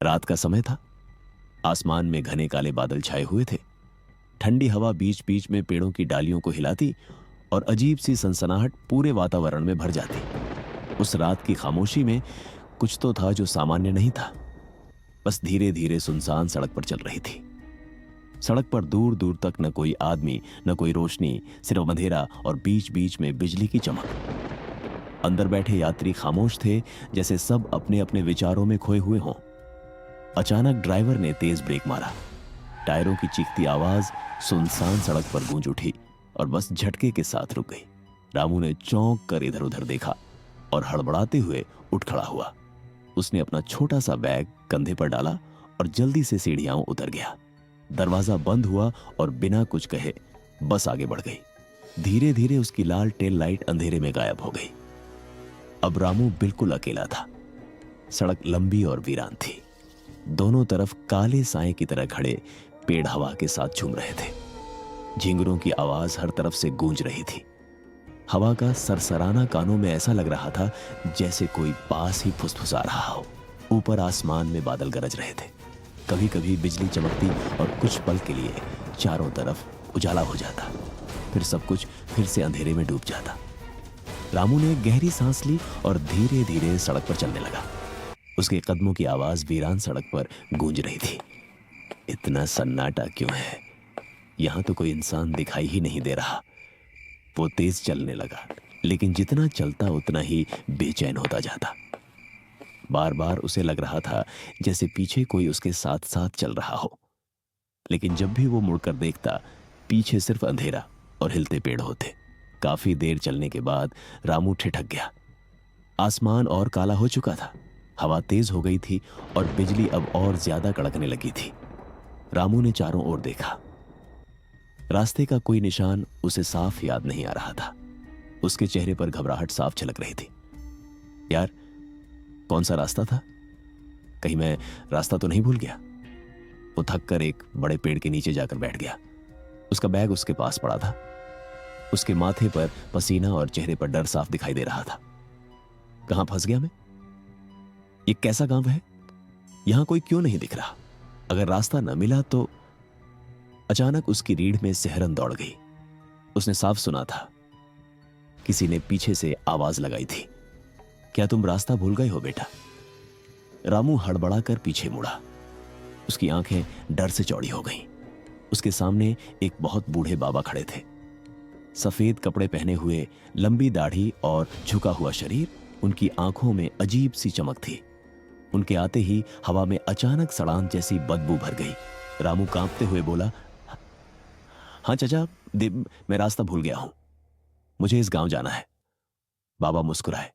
रात का समय था। आसमान में घने काले बादल छाए हुए थे। ठंडी हवा बीच बीच में पेड़ों की डालियों को हिलाती और अजीब सी सनसनाहट पूरे वातावरण में भर जाती। उस रात की खामोशी में कुछ तो था जो सामान्य नहीं था। बस धीरे धीरे सुनसान सड़क पर चल रही थी। सड़क पर दूर दूर तक न कोई आदमी, न कोई रोशनी, सिर्फ अंधेरा और बीच बीच में बिजली की चमक। अंदर बैठे यात्री खामोश थे, जैसे सब अपने अपने विचारों में खोए हुए हों। अचानक ड्राइवर ने तेज ब्रेक मारा। टायरों की चीखती आवाज सुनसान सड़क पर गूंज उठी और बस झटके के साथ रुक गई। रामू ने चौंक कर इधर उधर देखा और हड़बड़ाते हुए उठ खड़ा हुआ। उसने अपना छोटा सा बैग कंधे पर डाला और जल्दी से सीढ़ियां उतर गया। दरवाजा बंद हुआ और बिना कुछ कहे बस आगे बढ़ गई। धीरे धीरे उसकी लाल टेल लाइट अंधेरे में गायब हो गई। अब रामू बिल्कुल अकेला था। सड़क लंबी और वीरान थी। दोनों तरफ काले साए की तरह खड़े पेड़ हवा के साथ झूम रहे थे। झिंगुरों की आवाज हर तरफ से गूंज रही थी। हवा का सरसराना कानों में ऐसा लग रहा था जैसे कोई पास ही फुसफुसा रहा हो। ऊपर आसमान में बादल गरज रहे थे। कभी कभी बिजली चमकती और कुछ पल के लिए चारों तरफ उजाला हो जाता, फिर सब कुछ फिर से अंधेरे में डूब जाता। रामू ने गहरी सांस ली और धीरे धीरे सड़क पर चलने लगा। उसके कदमों की आवाज वीरान सड़क पर गूंज रही थी। इतना सन्नाटा क्यों है? यहां तो कोई इंसान दिखाई ही नहीं दे रहा। वो तेज चलने लगा, लेकिन जितना चलता उतना ही बेचैन होता जाता। बार बार उसे लग रहा था जैसे पीछे कोई उसके साथ साथ चल रहा हो, लेकिन जब भी वो मुड़कर देखता, पीछे सिर्फ अंधेरा और हिलते पेड़ होते। काफी देर चलने के बाद रामू ठिठक गया। आसमान और काला हो चुका था। हवा तेज हो गई थी और बिजली अब और ज्यादा कड़कने लगी थी। रामू ने चारों ओर देखा। रास्ते का कोई निशान उसे साफ याद नहीं आ रहा था। उसके चेहरे पर घबराहट साफ झलक रही थी। यार, कौन सा रास्ता था? कहीं मैं रास्ता तो नहीं भूल गया? वो थक कर एक बड़े पेड़ के नीचे जाकर बैठ गया। उसका बैग उसके पास पड़ा था। उसके माथे पर पसीना और चेहरे पर डर साफ दिखाई दे रहा था। कहां फंस गया मैं? ये कैसा गांव है? यहां कोई क्यों नहीं दिख रहा? अगर रास्ता न मिला तो... अचानक उसकी रीढ़ में सिहरन दौड़ गई। उसने साफ सुना था, किसी ने पीछे से आवाज लगाई थी, क्या तुम रास्ता भूल गए हो बेटा? रामू हड़बड़ाकर पीछे मुड़ा। उसकी आंखें डर से चौड़ी हो गईं। उसके सामने एक बहुत बूढ़े बाबा खड़े थे। सफेद कपड़े पहने हुए, लंबी दाढ़ी और झुका हुआ शरीर। उनकी आंखों में अजीब सी चमक थी। उनके आते ही हवा में अचानक सड़ान जैसी बदबू भर गई। रामू कांपते हुए बोला, हाँ चाचा, मैं रास्ता भूल गया हूं। मुझे इस गांव जाना है। बाबा मुस्कुराए।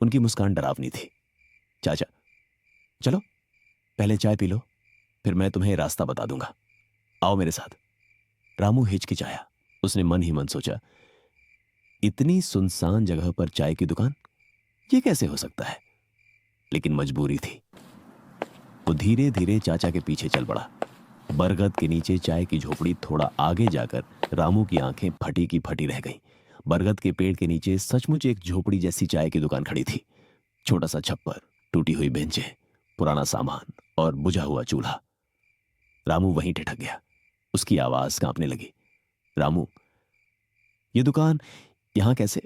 उनकी मुस्कान डरावनी थी। चाचा, चलो पहले चाय पी लो, फिर मैं तुम्हें रास्ता बता दूंगा। आओ मेरे साथ। रामू हिचकिचाया। उसने मन ही मन सोचा, इतनी सुनसान जगह पर चाय की दुकान, ये कैसे हो सकता है? लेकिन मजबूरी थी। वो धीरे धीरे चाचा के पीछे चल पड़ा। बरगद के नीचे चाय की झोपड़ी थोड़ा आगे जाकर रामू की आंखें फटी की फटी रह गईं। बरगद के पेड़ के नीचे सचमुच एक झोपड़ी जैसी चाय की दुकान खड़ी थी। छोटा सा छप्पर, टूटी हुई बेंचें, पुराना सामान और बुझा हुआ चूल्हा। रामू वहीं ठिठक गया। उसकी आवाज कांपने लगी। रामू, ये दुकान यहां कैसे?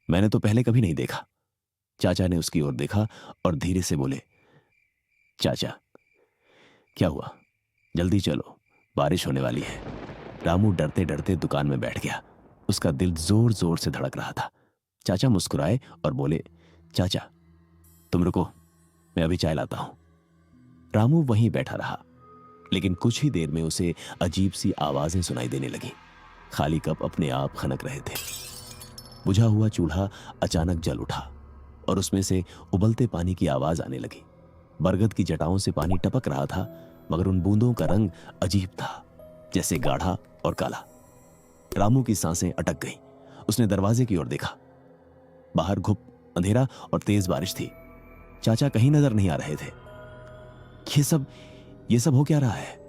मैंने तो पहले कभी नहीं देखा। चाचा ने उसकी ओर देखा और धीरे से बोले, चाचा, क्या हुआ? जल्दी चलो, बारिश होने वाली है। रामू डरते डरते दुकान में बैठ गया। उसका दिल जोर जोर से धड़क रहा था। चाचा मुस्कुराए और बोले, चाचा तुम रुको, मैं अभी चाय लाता हूं। रामू वहीं बैठा रहा, लेकिन कुछ ही देर में उसे अजीब सी आवाजें सुनाई देने लगी। खाली कप अपने आप खनक रहे थे। बुझा हुआ चूल्हा अचानक जल उठा और उसमें से उबलते पानी की आवाज आने लगी। बरगद की जटाओं से पानी टपक रहा था, मगर उन बूंदों का रंग अजीब था, जैसे गाढ़ा और काला। रामू की सांसें अटक गईं। उसने दरवाजे की ओर देखा। बाहर घुप अंधेरा और तेज बारिश थी। चाचा कहीं नजर नहीं आ रहे थे। ये सब हो क्या रहा है?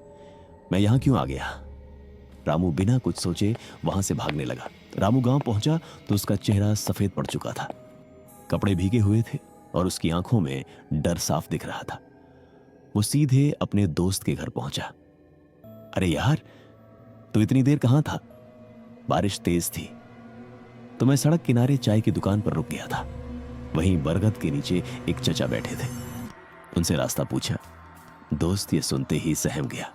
मैं यहां क्यों आ गया? रामू बिना कुछ सोचे वहां से भागने लगा। रामू गांव पहुंचा तो उसका चेहरा सफेद पड़ चुका था। कपड़े भीगे हुए थे और उसकी आंखों में डर साफ दिख रहा था। वो सीधे अपने दोस्त के घर पहुंचा। अरे यार, तू इतनी देर कहां था? बारिश तेज थी तो मैं सड़क किनारे चाय की दुकान पर रुक गया था। वहीं बरगद के नीचे एक चचा बैठे थे। उनसे रास्ता पूछा। दोस्त ये सुनते ही सहम गया।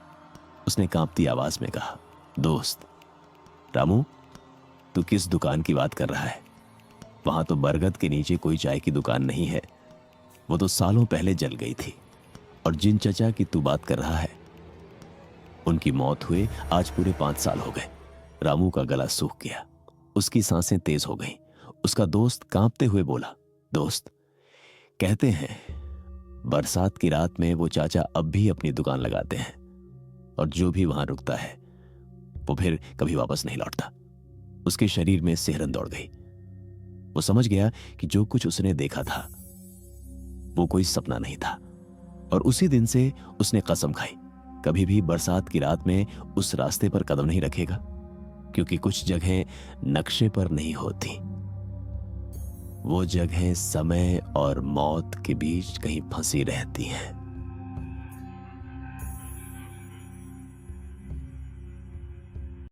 उसने कांपती आवाज में कहा, दोस्त रामू, तू किस दुकान की बात कर रहा है? वहां तो बरगद के नीचे कोई चाय की दुकान नहीं है। वो तो सालों पहले जल गई थी। और जिन चचा की तू बात कर रहा है, उनकी मौत हुए आज पूरे 5 साल हो गए। रामू का गला सूख गया, उसकी सांसें तेज हो गईं। उसका दोस्त कांपते हुए बोला, दोस्त, कहते हैं बरसात की रात में वो चाचा अब भी अपनी दुकान लगाते हैं, और जो भी वहां रुकता है वो फिर कभी वापस नहीं लौटता। उसके शरीर में सिहरन दौड़ गई। वो समझ गया कि जो कुछ उसने देखा था वो कोई सपना नहीं था। और उसी दिन से उसने कसम खाई, कभी भी बरसात की रात में उस रास्ते पर कदम नहीं रखेगा, क्योंकि कुछ जगहें नक्शे पर नहीं होती। वो जगहें समय और मौत के बीच कहीं फंसी रहती हैं।